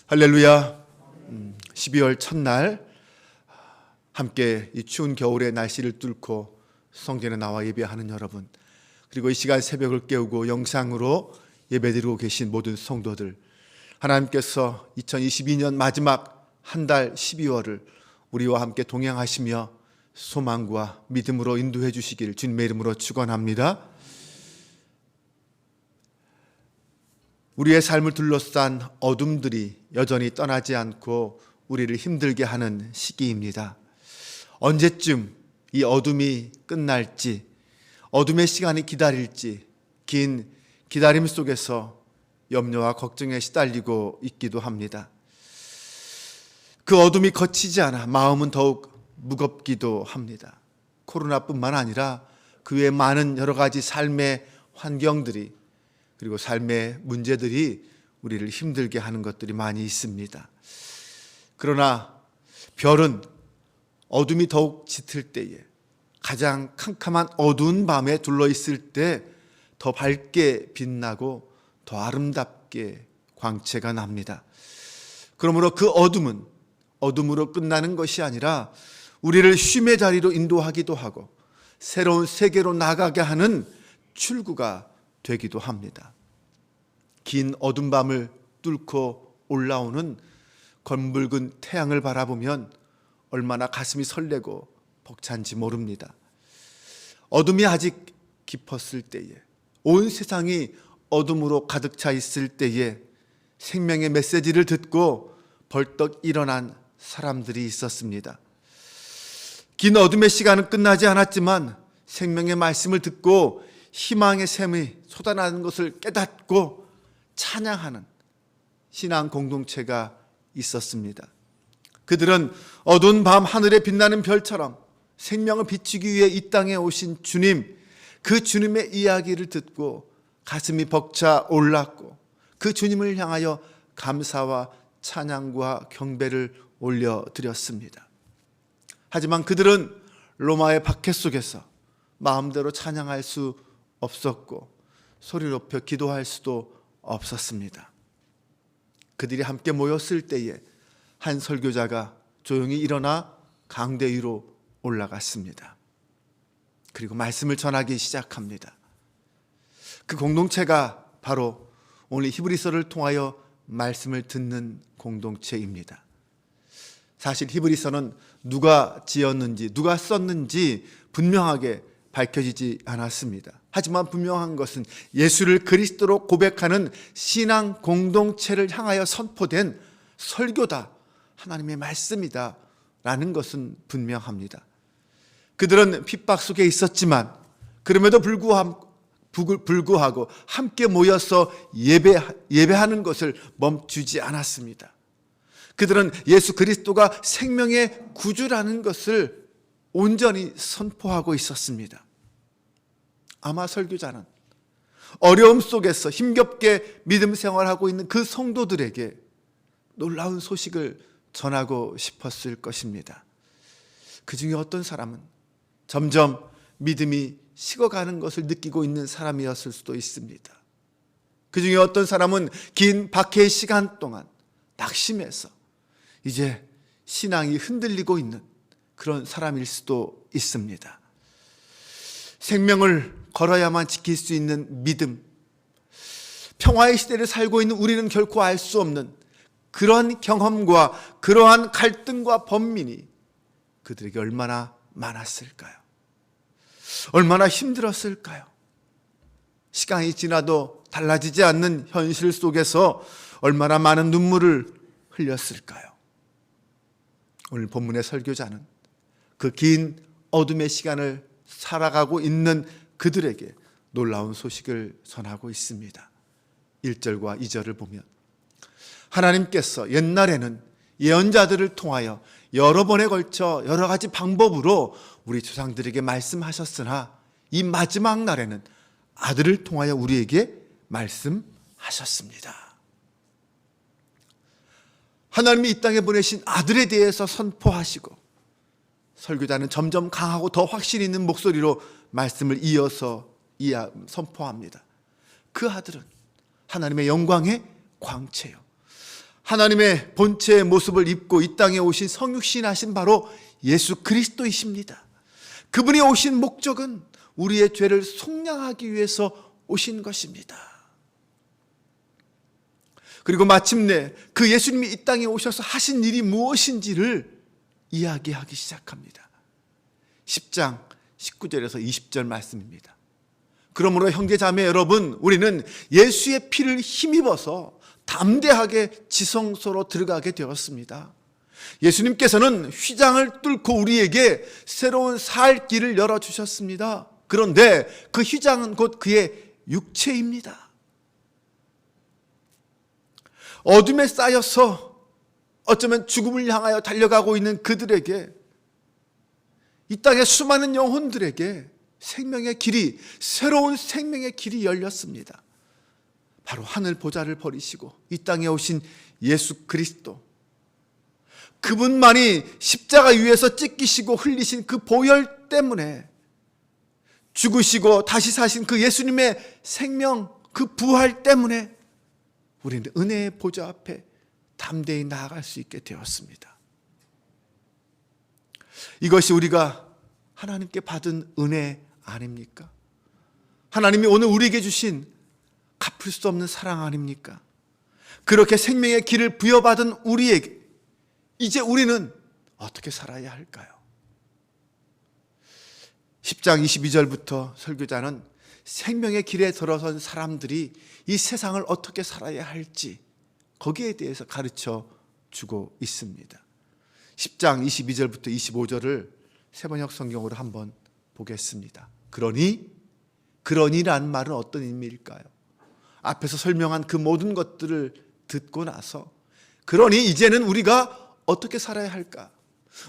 할렐루야. 12월 첫날 함께 이 추운 겨울의 날씨를 뚫고 성전에 나와 예배하는 여러분, 그리고 이 시간 새벽을 깨우고 영상으로 예배드리고 계신 모든 성도들, 하나님께서 2022년 마지막 한 달 12월을 우리와 함께 동행하시며 소망과 믿음으로 인도해 주시기를 주님의 이름으로 축원합니다. 우리의 삶을 둘러싼 어둠들이 여전히 떠나지 않고 우리를 힘들게 하는 시기입니다. 언제쯤 이 어둠이 끝날지, 어둠의 시간이 기다릴지 긴 기다림 속에서 염려와 걱정에 시달리고 있기도 합니다. 그 어둠이 거치지 않아 마음은 더욱 무겁기도 합니다. 코로나뿐만 아니라 그 외에 많은 여러 가지 삶의 환경들이, 그리고 삶의 문제들이 우리를 힘들게 하는 것들이 많이 있습니다. 그러나 별은 어둠이 더욱 짙을 때에, 가장 캄캄한 어두운 밤에 둘러있을 때 더 밝게 빛나고 더 아름답게 광채가 납니다. 그러므로 그 어둠은 어둠으로 끝나는 것이 아니라 우리를 쉼의 자리로 인도하기도 하고 새로운 세계로 나가게 하는 출구가 되기도 합니다. 긴 어둠 밤을 뚫고 올라오는 검붉은 태양을 바라보면 얼마나 가슴이 설레고 벅찬지 모릅니다. 어둠이 아직 깊었을 때에, 온 세상이 어둠으로 가득 차 있을 때에 생명의 메시지를 듣고 벌떡 일어난 사람들이 있었습니다. 긴 어둠의 시간은 끝나지 않았지만 생명의 말씀을 듣고 희망의 샘이 솟아나는 것을 깨닫고 찬양하는 신앙 공동체가 있었습니다. 그들은 어두운 밤 하늘에 빛나는 별처럼 생명을 비추기 위해 이 땅에 오신 주님, 그 주님의 이야기를 듣고 가슴이 벅차 올랐고 그 주님을 향하여 감사와 찬양과 경배를 올려드렸습니다. 하지만 그들은 로마의 박해 속에서 마음대로 찬양할 수 없었고 소리 높여 기도할 수도 없었습니다. 그들이 함께 모였을 때에 한 설교자가 조용히 일어나 강대 위로 올라갔습니다. 그리고 말씀을 전하기 시작합니다. 그 공동체가 바로 오늘 히브리서를 통하여 말씀을 듣는 공동체입니다. 사실 히브리서는 누가 지었는지, 누가 썼는지 분명하게 밝혀지지 않았습니다. 하지만 분명한 것은 예수를 그리스도로 고백하는 신앙 공동체를 향하여 선포된 설교다, 하나님의 말씀이다 라는 것은 분명합니다. 그들은 핍박 속에 있었지만 그럼에도 불구하고 함께 모여서 예배하는 것을 멈추지 않았습니다. 그들은 예수 그리스도가 생명의 구주라는 것을 온전히 선포하고 있었습니다. 아마 설교자는 어려움 속에서 힘겹게 믿음 생활하고 있는 그 성도들에게 놀라운 소식을 전하고 싶었을 것입니다. 그 중에 어떤 사람은 점점 믿음이 식어가는 것을 느끼고 있는 사람이었을 수도 있습니다. 그 중에 어떤 사람은 긴 박해의 시간 동안 낙심해서 이제 신앙이 흔들리고 있는 그런 사람일 수도 있습니다. 생명을 걸어야만 지킬 수 있는 믿음, 평화의 시대를 살고 있는 우리는 결코 알 수 없는 그런 경험과 그러한 갈등과 번민이 그들에게 얼마나 많았을까요? 얼마나 힘들었을까요? 시간이 지나도 달라지지 않는 현실 속에서 얼마나 많은 눈물을 흘렸을까요? 오늘 본문의 설교자는 그 긴 어둠의 시간을 살아가고 있는 그들에게 놀라운 소식을 전하고 있습니다. 1절과 2절을 보면 하나님께서 옛날에는 예언자들을 통하여 여러 번에 걸쳐 여러 가지 방법으로 우리 조상들에게 말씀하셨으나 이 마지막 날에는 아들을 통하여 우리에게 말씀하셨습니다. 하나님이 이 땅에 보내신 아들에 대해서 선포하시고, 설교자는 점점 강하고 더 확신 있는 목소리로 말씀을 이어서 선포합니다. 그 아들은 하나님의 영광의 광채요, 하나님의 본체의 모습을 입고 이 땅에 오신 성육신하신 바로 예수 그리스도이십니다. 그분이 오신 목적은 우리의 죄를 속량하기 위해서 오신 것입니다. 그리고 마침내 그 예수님이 이 땅에 오셔서 하신 일이 무엇인지를 이야기하기 시작합니다. 10장 19절에서 20절 말씀입니다. 그러므로 형제자매 여러분, 우리는 예수의 피를 힘입어서 담대하게 지성소로 들어가게 되었습니다. 예수님께서는 휘장을 뚫고 우리에게 새로운 살 길을 열어주셨습니다. 그런데 그 휘장은 곧 그의 육체입니다. 어둠에 쌓여서 어쩌면 죽음을 향하여 달려가고 있는 그들에게, 이 땅의 수많은 영혼들에게 생명의 길이, 새로운 생명의 길이 열렸습니다. 바로 하늘 보좌를 버리시고 이 땅에 오신 예수 그리스도, 그분만이 십자가 위에서 찢기시고 흘리신 그 보혈 때문에, 죽으시고 다시 사신 그 예수님의 생명, 그 부활 때문에 우리는 은혜의 보좌 앞에 담대히 나아갈 수 있게 되었습니다. 이것이 우리가 하나님께 받은 은혜 아닙니까? 하나님이 오늘 우리에게 주신 갚을 수 없는 사랑 아닙니까? 그렇게 생명의 길을 부여받은 우리에게 이제 우리는 어떻게 살아야 할까요? 10장 22절부터 설교자는 생명의 길에 들어선 사람들이 이 세상을 어떻게 살아야 할지 거기에 대해서 가르쳐 주고 있습니다. 10장 22절부터 25절을 세번역 성경으로 한번 보겠습니다. 그러니라는 말은 어떤 의미일까요? 앞에서 설명한 그 모든 것들을 듣고 나서, 그러니 이제는 우리가 어떻게 살아야 할까?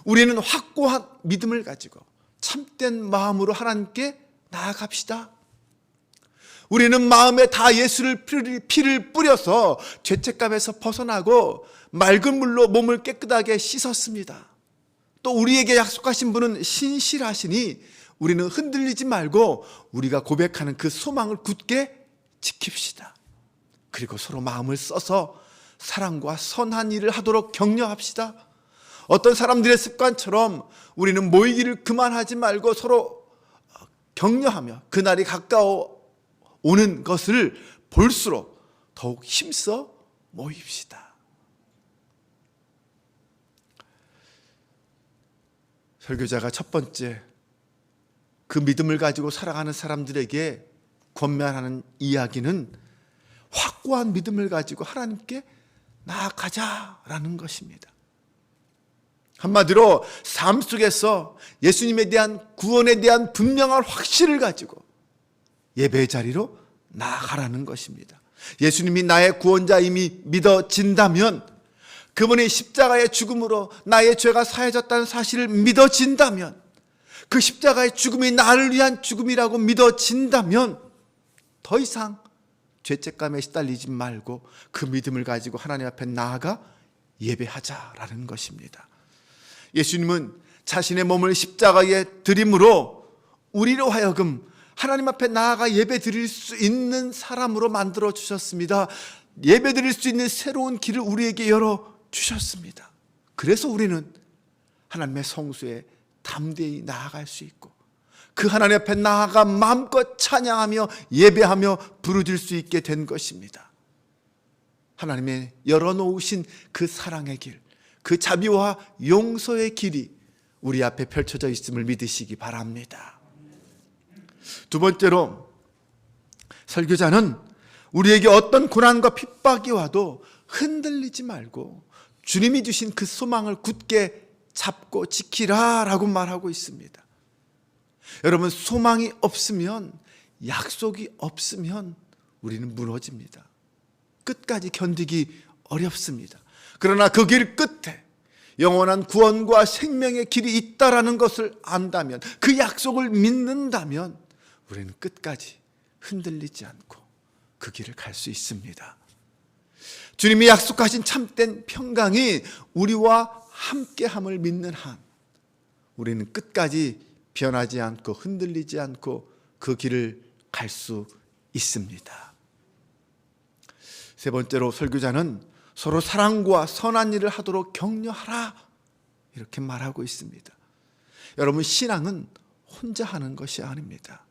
우리는 확고한 믿음을 가지고 참된 마음으로 하나님께 나아갑시다. 우리는 마음에 다 예수를 피를 뿌려서 죄책감에서 벗어나고 맑은 물로 몸을 깨끗하게 씻었습니다. 또 우리에게 약속하신 분은 신실하시니 우리는 흔들리지 말고 우리가 고백하는 그 소망을 굳게 지킵시다. 그리고 서로 마음을 써서 사랑과 선한 일을 하도록 격려합시다. 어떤 사람들의 습관처럼 우리는 모이기를 그만하지 말고 서로 격려하며 그날이 가까워 오는 것을 볼수록 더욱 힘써 모입시다. 설교자가 첫 번째 그 믿음을 가지고 살아가는 사람들에게 권면하는 이야기는 확고한 믿음을 가지고 하나님께 나아가자라는 것입니다. 한마디로 삶 속에서 예수님에 대한 구원에 대한 분명한 확신을 가지고 예배의 자리로 나아가라는 것입니다. 예수님이 나의 구원자임이 믿어진다면, 그분의 십자가의 죽음으로 나의 죄가 사해졌다는 사실을 믿어진다면, 그 십자가의 죽음이 나를 위한 죽음이라고 믿어진다면 더 이상 죄책감에 시달리지 말고 그 믿음을 가지고 하나님 앞에 나아가 예배하자라는 것입니다. 예수님은 자신의 몸을 십자가에 드림으로 우리로 하여금 하나님 앞에 나아가 예배 드릴 수 있는 사람으로 만들어 주셨습니다. 예배 드릴 수 있는 새로운 길을 우리에게 열어 주셨습니다. 그래서 우리는 하나님의 성소에 담대히 나아갈 수 있고 그 하나님 앞에 나아가 마음껏 찬양하며 예배하며 부르짖을 수 있게 된 것입니다. 하나님의 열어놓으신 그 사랑의 길, 그 자비와 용서의 길이 우리 앞에 펼쳐져 있음을 믿으시기 바랍니다. 두 번째로, 설교자는 우리에게 어떤 고난과 핍박이 와도 흔들리지 말고 주님이 주신 그 소망을 굳게 잡고 지키라라고 말하고 있습니다. 여러분, 소망이 없으면, 약속이 없으면 우리는 무너집니다. 끝까지 견디기 어렵습니다. 그러나 그 길 끝에 영원한 구원과 생명의 길이 있다라는 것을 안다면, 그 약속을 믿는다면 우리는 끝까지 흔들리지 않고 그 길을 갈 수 있습니다. 주님이 약속하신 참된 평강이 우리와 함께함을 믿는 한 우리는 끝까지 변하지 않고 흔들리지 않고 그 길을 갈 수 있습니다. 세 번째로, 설교자는 서로 사랑과 선한 일을 하도록 격려하라, 이렇게 말하고 있습니다. 여러분, 신앙은 혼자 하는 것이 아닙니다.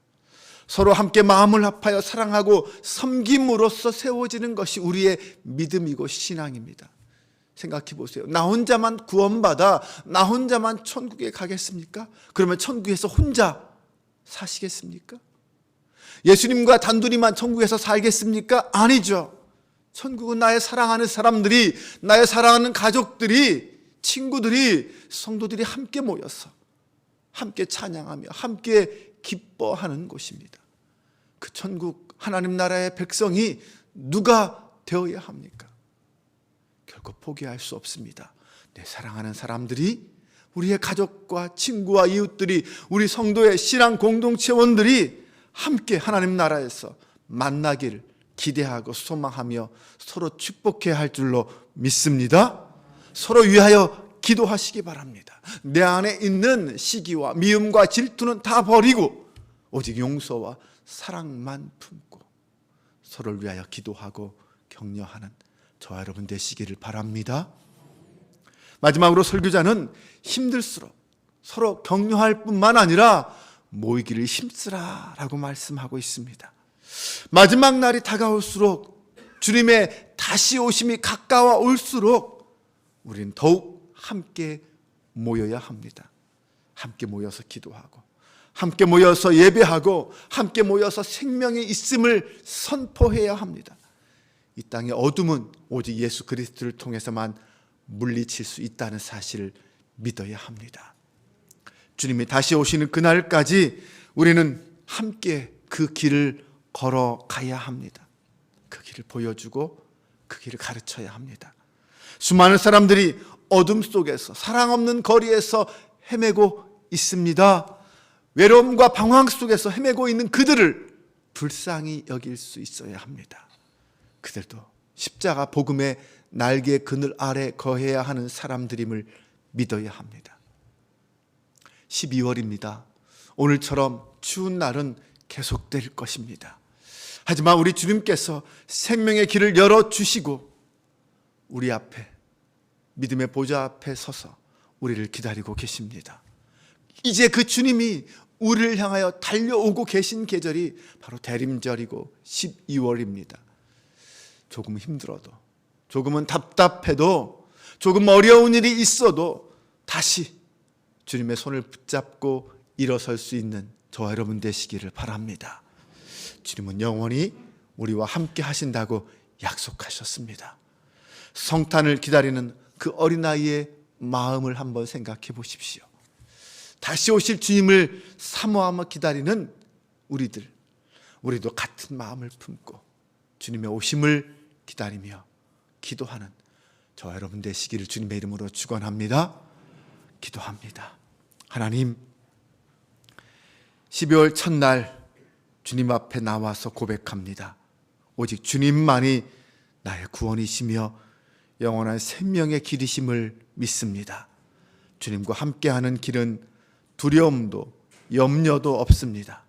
서로 함께 마음을 합하여 사랑하고 섬김으로써 세워지는 것이 우리의 믿음이고 신앙입니다. 생각해 보세요. 나 혼자만 구원받아 나 혼자만 천국에 가겠습니까? 그러면 천국에서 혼자 사시겠습니까? 예수님과 단둘이만 천국에서 살겠습니까? 아니죠. 천국은 나의 사랑하는 사람들이, 나의 사랑하는 가족들이, 친구들이, 성도들이 함께 모여서 함께 찬양하며 함께 기뻐하는 곳입니다. 그 천국 하나님 나라의 백성이 누가 되어야 합니까? 결코 포기할 수 없습니다. 내 사랑하는 사람들이, 우리의 가족과 친구와 이웃들이, 우리 성도의 신앙 공동체원들이 함께 하나님 나라에서 만나기를 기대하고 소망하며 서로 축복해야 할 줄로 믿습니다. 서로 위하여 기도하시기 바랍니다. 내 안에 있는 시기와 미움과 질투는 다 버리고 오직 용서와 사랑만 품고 서로를 위하여 기도하고 격려하는 저와 여러분 되시기를 바랍니다. 마지막으로 설교자는 힘들수록 서로 격려할 뿐만 아니라 모이기를 힘쓰라라고 말씀하고 있습니다. 마지막 날이 다가올수록, 주님의 다시 오심이 가까워올수록 우리는 더욱 함께 모여야 합니다. 함께 모여서 기도하고, 함께 모여서 예배하고, 함께 모여서 생명이 있음을 선포해야 합니다. 이 땅의 어둠은 오직 예수 그리스도를 통해서만 물리칠 수 있다는 사실을 믿어야 합니다. 주님이 다시 오시는 그날까지 우리는 함께 그 길을 걸어가야 합니다. 그 길을 보여주고 그 길을 가르쳐야 합니다. 수많은 사람들이 어둠 속에서, 사랑 없는 거리에서 헤매고 있습니다. 외로움과 방황 속에서 헤매고 있는 그들을 불쌍히 여길 수 있어야 합니다. 그들도 십자가 복음의 날개 그늘 아래 거해야 하는 사람들임을 믿어야 합니다. 12월입니다. 오늘처럼 추운 날은 계속될 것입니다. 하지만 우리 주님께서 생명의 길을 열어주시고 우리 앞에, 믿음의 보좌 앞에 서서 우리를 기다리고 계십니다. 이제 그 주님이 우리를 향하여 달려오고 계신 계절이 바로 대림절이고 12월입니다. 조금 힘들어도, 조금은 답답해도, 조금 어려운 일이 있어도 다시 주님의 손을 붙잡고 일어설 수 있는 저와 여러분 되시기를 바랍니다. 주님은 영원히 우리와 함께 하신다고 약속하셨습니다. 성탄을 기다리는 그 어린아이의 마음을 한번 생각해 보십시오. 다시 오실 주님을 사모하며 기다리는 우리도 같은 마음을 품고 주님의 오심을 기다리며 기도하는 저와 여러분 되시기를 주님의 이름으로 축원합니다. 기도합니다. 하나님, 12월 첫날 주님 앞에 나와서 고백합니다. 오직 주님만이 나의 구원이시며 영원한 생명의 길이심을 믿습니다. 주님과 함께하는 길은 두려움도 염려도 없습니다.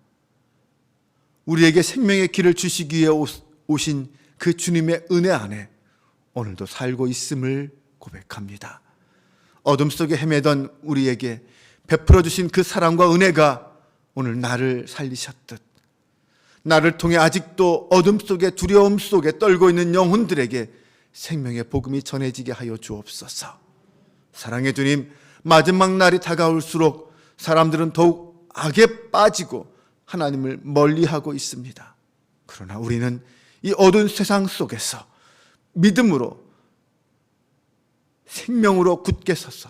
우리에게 생명의 길을 주시기 위해 오신 그 주님의 은혜 안에 오늘도 살고 있음을 고백합니다. 어둠 속에 헤매던 우리에게 베풀어 주신 그 사랑과 은혜가 오늘 나를 살리셨듯, 나를 통해 아직도 어둠 속에, 두려움 속에 떨고 있는 영혼들에게 생명의 복음이 전해지게 하여 주옵소서. 사랑의 주님, 마지막 날이 다가올수록 사람들은 더욱 악에 빠지고 하나님을 멀리하고 있습니다. 그러나 우리는 이 어두운 세상 속에서 믿음으로, 생명으로 굳게 서서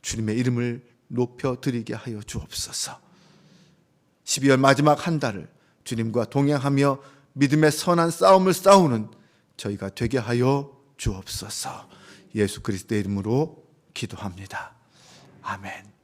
주님의 이름을 높여드리게 하여 주옵소서. 12월 마지막 한 달을 주님과 동행하며 믿음의 선한 싸움을 싸우는 저희가 되게 하여 주옵소서. 예수 그리스도의 이름으로 기도합니다. 아멘.